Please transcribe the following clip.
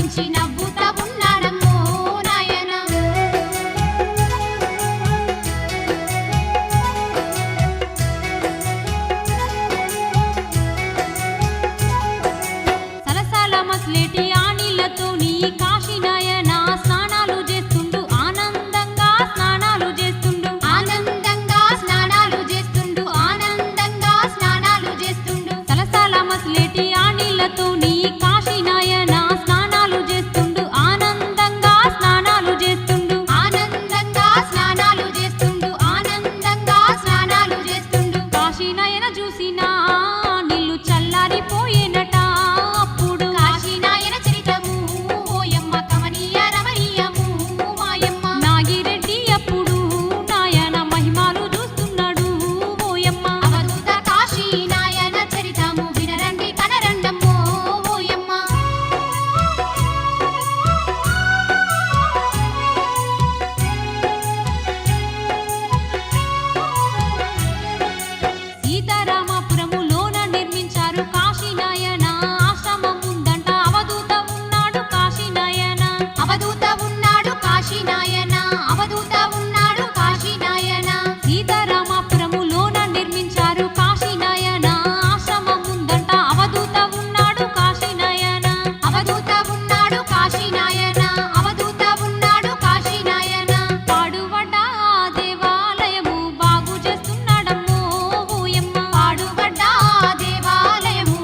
పలికించి నవ్వుతా ఉన్నాడమ్మో నాయన. సలసాల మస్లేటి ఆ నీళ్లతో నీ కాశీ నాయన స్నానాలు చేస్తుండు, ఆనందంగా స్నానాలు చేస్తుండు, ఆనందంగా స్నానాలు చేస్తుండు, ఆనందంగా స్నానాలు చేస్తుండు. సలసాల మస్లేటి ఆ నీళ్లతో నీ కాశీ నాయన స్నానాలు చేస్తుండు, ఆనందంగా స్నానాలు చేస్తుండు, ఆనందంగా స్నానాలు చేస్తుండు, ఆనందంగా స్నానాలు చేస్తుండు. కాశీ నాయన చూసినా నీళ్లు చల్లారిపోయేనట అప్పుడు. కాశీ నాయన చరితము ఓయమ్మ కమనీయ రమణీయము మాయమ్మ. నాగిరెడ్డి అప్పుడు నాయన మహిమాలు చూస్తున్నాడు ఓయమ్మ. అవధూత కాశీ నాయన చరితము వినరండి కనరండమ్మో ఓయమ్మ. సీతారామపురములోన నిర్మించారు కాశీ నాయన ఆశ్రమం ఉందంట. అవధూత ఉన్నాడు కాశీ నాయన, అవధూత ఉన్నాడు కాశీ నాయన, అవధూత ఉన్నాడు కాశీ నాయన. సీతారామపురములోన నిర్మించారు కాశీ నాయన ఆశ్రమం ఉందంట. అవధూత ఉన్నాడు కాశీ నాయన, అవధూత ఉన్నాడు కాశీ నాయన.